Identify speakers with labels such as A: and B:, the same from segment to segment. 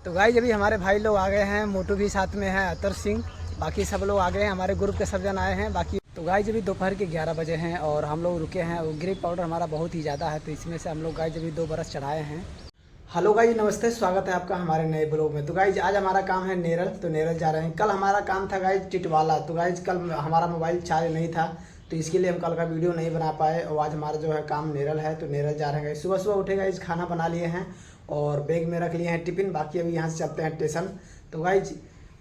A: तो गाइस अभी हमारे भाई लोग आ गए हैं, मोटू भी साथ में है, अतर सिंह, बाकी सब लोग आ गए हैं, हमारे ग्रुप के सब जन आए हैं। बाकी तो गाइस अभी दोपहर के 11 बजे हैं और हम लोग रुके हैं। वो ग्रेप पाउडर हमारा बहुत ही ज़्यादा है, तो इसमें से हम लोग गाइस अभी 2 बरस चढ़ाए हैं। हेलो गाइस, नमस्ते, स्वागत है आपका हमारे नए ब्लॉग में। तो गाइस आज हमारा काम है नेरल, तो नेरल जा रहे हैं। कल हमारा काम था गाइस टिटवाला, तो गाइस कल हमारा मोबाइल चार्ज नहीं था, तो इसके लिए हम कल का वीडियो नहीं बना पाए। और आज हमारा जो है काम नेरल है, तो नेरल जा रहे हैं। सुबह सुबह उठे गाइस, खाना बना लिए हैं और बैग में रख लिए हैं टिफिन। बाकी अभी यहाँ से चलते हैं स्टेशन। तो गाइस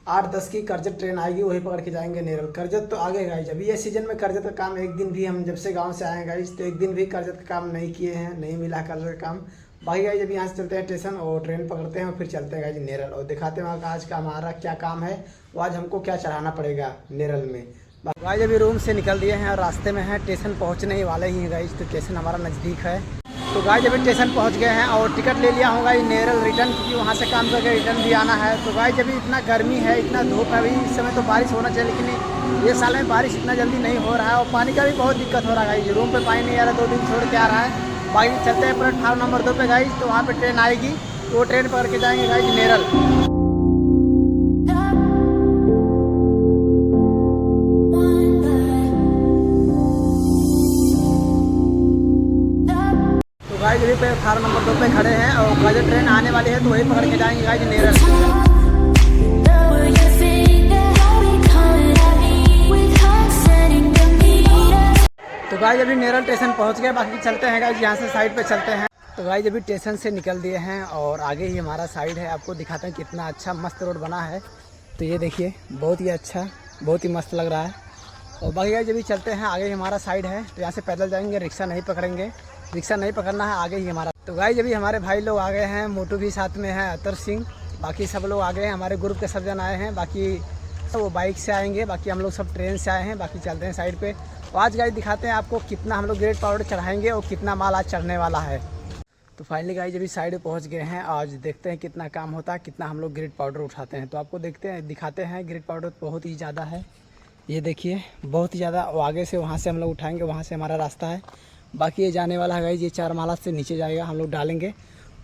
A: 8-10 की करजत ट्रेन आएगी, वही पकड़ के जाएंगे नेरल। करजत तो आगे गाइस, अभी ये सीजन में करजत का काम एक दिन भी, हम जब से गांव से आए हैं गाइस, तो एक दिन भी करजत का काम नहीं किए हैं, नहीं मिला करजत का काम। बाकी गाइस अभी यहाँ से चलते हैं स्टेशन और ट्रेन पकड़ते हैं और फिर चलते हैं गाइस नेरल और दिखाते हैं वहाँ का आज का हमारा क्या काम है, वो आज हमको क्या चढ़ाना पड़ेगा नेरल में। गाइस अभी रूम से निकल दिए हैं और रास्ते में हैं, स्टेशन पहुँचने ही वाले ही हैं गाइस, तो स्टेशन हमारा नज़दीक है। तो गाइस अभी स्टेशन पहुंच गए हैं और टिकट ले लिया होगा ये नेरल रिटर्न, क्योंकि वहां से काम करके रिटर्न भी आना है। तो गाइस अभी इतना गर्मी है, इतना धूप है, अभी इस समय तो बारिश होना चाहिए, लेकिन ये साल में बारिश इतना जल्दी नहीं हो रहा है और पानी का भी बहुत दिक्कत हो रहा है गाइस। रूम पे पानी नहीं आ रहा, 2 दिन छोड़ के आ रहा है। बाकी चलते हैं प्लेटफार्म नंबर 2 पे गाइस, तो वहाँ पर ट्रेन आएगी, तो वो ट्रेन पकड़ के जाएंगे गाइस नेरल। गाइस अभी प्लेटफार्म नंबर 2 पे खड़े हैं और गाइस ट्रेन आने वाली है, तो वही पकड़ के जाएंगे गाइस नेरल। तो गाइस अभी नेरल स्टेशन पहुंच गए, बाकी चलते हैं गाइस यहाँ से साइड पे चलते हैं। तो गाइस अभी स्टेशन से निकल दिए हैं और आगे ही हमारा साइड है, आपको दिखाते हैं कितना अच्छा मस्त रोड बना है। तो ये देखिए, बहुत ही अच्छा, बहुत ही मस्त लग रहा है। और बाकी गाइस अभी चलते हैं, आगे ही हमारा साइड है, तो यहाँ से पैदल जाएंगे, रिक्शा नहीं पकड़ेंगे, रिक्शा नहीं पकड़ना है, आगे ही हमारा। तो गाइस अभी हमारे भाई लोग आ गए हैं, मोटू भी साथ में है, अतर सिंह, बाकी सब लोग आ गए हैं, हमारे ग्रुप के सब जन आए हैं। बाकी सब वो बाइक से आएंगे, बाकी हम लोग सब ट्रेन से आए हैं। बाकी चलते हैं साइड पे। तो आज गाइस दिखाते हैं आपको कितना हम लोग ग्रेट पाउडर चढ़ाएंगे और कितना माल आज चढ़ने वाला है। तो फाइनली गाइस अभी साइड पे पहुँच गए हैं, आज देखते हैं कितना काम होता है, कितना हम लोग ग्रेट पाउडर उठाते हैं। तो आपको देखते हैं, दिखाते हैं। ग्रेट पाउडर बहुत ही ज़्यादा है, ये देखिए बहुत ही ज़्यादा। आगे से वहाँ से हम लोग उठाएँगे, वहाँ से हमारा रास्ता है। बाकी ये जाने वाला है गाइस, ये 4 माला से नीचे जाएगा, हम लोग डालेंगे।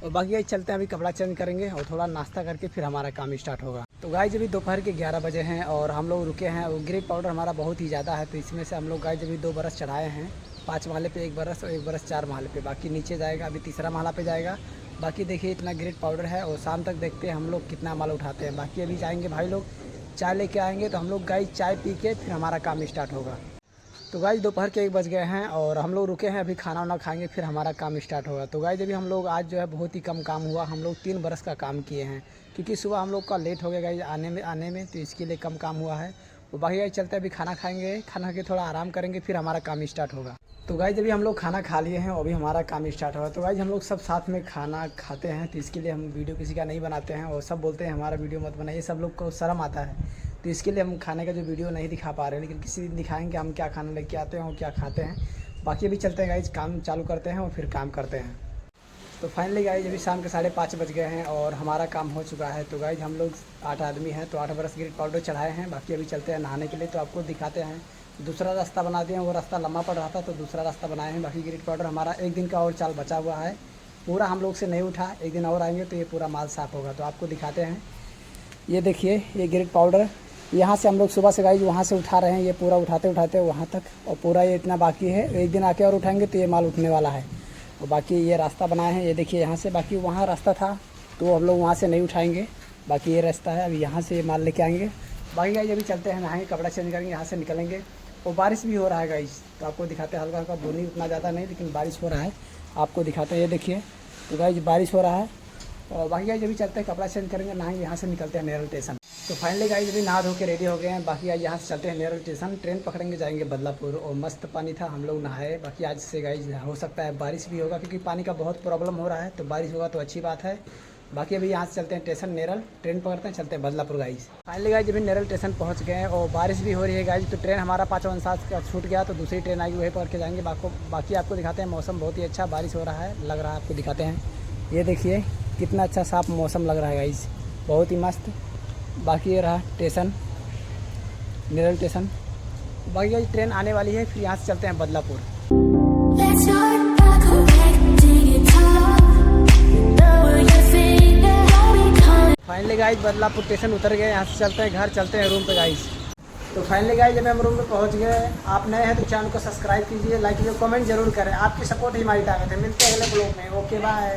A: और बाकी गाइस चलते हैं, अभी कपड़ा चेंज करेंगे और थोड़ा नाश्ता करके फिर हमारा काम स्टार्ट होगा। तो गाइस अभी दोपहर के 11 बजे हैं और हम लोग रुके हैं। वो ग्रेट पाउडर हमारा बहुत ही ज़्यादा है, तो इसमें से हम लोग गाइस अभी 2 बरस चढ़ाए हैं। 5 माले पे 1 बरस और 1 बरस 4 माले पे, बाकी नीचे जाएगा, अभी 3रा माला पे जाएगा। बाकी देखिए इतना ग्रेट पाउडर है और शाम तक देखते हैं हम लोग कितना माल उठाते हैं। बाकी अभी जाएंगे भाई लोग, चाय लेके आएंगे, तो हम लोग गाइस चाय पी के फिर हमारा काम स्टार्ट होगा। तो गाइस दोपहर के 1 बज गए हैं और हम लोग रुके हैं, अभी खाना वाना खाएंगे, फिर हमारा काम स्टार्ट होगा। तो गाइस अभी हम लोग आज जो है बहुत ही कम काम हुआ, हम लोग 3 बरस का काम किए हैं, क्योंकि सुबह हम लोग का लेट हो गया गाइस आने में, तो इसके लिए कम काम हुआ है। तो बाकी गाइस चलते हैं, अभी खाना खाएंगे, खाना खा के थोड़ा आराम करेंगे, फिर हमारा काम स्टार्ट होगा। तो गाइस अभी हम लोग खाना खा लिए हैं और अभी हमारा काम स्टार्ट होगा। तो गाइस हम लोग सब साथ में खाना खाते हैं, तो इसके लिए हम वीडियो किसी का नहीं बनाते हैं और सब बोलते हैं हमारा वीडियो मत बनाइए, सब लोग को शर्म आता है, तो इसके लिए हम खाने का जो वीडियो नहीं दिखा पा रहे हैं, लेकिन किसी दिन दिखाएंगे हम क्या खाना लेके आते हैं और क्या खाते हैं। बाकी अभी चलते हैं गाइस, काम चालू करते हैं और फिर काम करते हैं। तो फाइनली गाइस अभी शाम के 5:30 बज गए हैं और हमारा काम हो चुका है। तो गाइस हम लोग 8 आदमी हैं, तो 8 बरस ग्रेट पाउडर चढ़ाए हैं। बाकी अभी चलते हैं नहाने के लिए, तो आपको दिखाते हैं। दूसरा रास्ता बना दिए हैं, वो रास्ता लंबा पड़ रहा था, तो दूसरा रास्ता बनाए हैं। बाकी ग्रेट पाउडर हमारा 1 दिन का और चाल बचा हुआ है, पूरा हम लोग से नहीं उठा, 1 दिन और आएंगे तो ये पूरा माल साफ़ होगा। तो आपको दिखाते हैं, ये देखिए ये ग्रेट पाउडर यहाँ से हम लोग सुबह से गाइस वहाँ से उठा रहे हैं, ये पूरा उठाते उठाते वहाँ तक, और पूरा ये इतना बाकी है, 1 दिन आके और उठाएंगे तो ये माल उठने वाला है। और बाकी ये रास्ता बनाए हैं, ये देखिए यहाँ से, बाकी वहाँ रास्ता था तो हम लोग वहाँ से नहीं उठाएंगे, बाकी ये रास्ता है, अभी यहाँ से ये माल लेके आएंगे। बाकी गाइस अभी चलते हैं, नहाएंगे, कपड़ा चेंज करेंगे, यहाँ से निकलेंगे। और बारिश भी हो रहा है गाइस, तो आपको दिखाते हैं, हल्का हल्का बूंदी, उतना ज़्यादा नहीं, लेकिन बारिश हो रहा है, आपको दिखाते हैं। ये देखिए, तो गाइस बारिश हो रहा है। और बाकी गाइस अभी चलते हैं, कपड़ा चेंज करेंगे, नहाएंगे, यहाँ से निकलते हैं नेरल स्टेशन। तो फाइनली गाइस अभी नहा धो के रेडी हो गए हैं। बाकी आज यहाँ से चलते हैं नेरल स्टेशन, ट्रेन पकड़ेंगे, जाएंगे बदलापुर। और मस्त पानी था, हम लोग नहाए। बाकी आज से गाइस हो सकता है बारिश भी होगा, क्योंकि पानी का बहुत प्रॉब्लम हो रहा है, तो बारिश होगा तो अच्छी बात है। बाकी अभी यहाँ से चलते हैं स्टेशन नेरल, ट्रेन पकड़ते हैं, चलते हैं बदलापुर गाइस। फाइनली गाइस अभी नेरल स्टेशन पहुँच गए हैं और बारिश भी हो रही है गाइस, तो ट्रेन हमारा 5:49 का छूट गया, तो दूसरी ट्रेन आएगी, वही पकड़ के जाएंगे। बाकी आपको दिखाते हैं, मौसम बहुत ही अच्छा, बारिश हो रहा है, लग रहा है, आपको दिखाते हैं। ये देखिए कितना अच्छा साफ मौसम लग रहा है गाइस, बहुत ही मस्त। बाकी ये रहा स्टेशन, नेरल स्टेशन। बाकी गाइस ट्रेन आने वाली है, फिर यहाँ से चलते हैं Badlapur. Finally guys Badlapur station उतर गए, यहाँ से चलते हैं घर, चलते हैं रूम पे गाइस। तो फाइनली गाइस जब हम रूम पे पहुँच गए, आप नए हैं तो चैनल को सब्सक्राइब कीजिए, लाइक कीजिए, कमेंट जरूर करें, आपकी सपोर्ट ही हमारी ताकत है। मिलते हैं अगले ब्लॉग में, ओके बाय।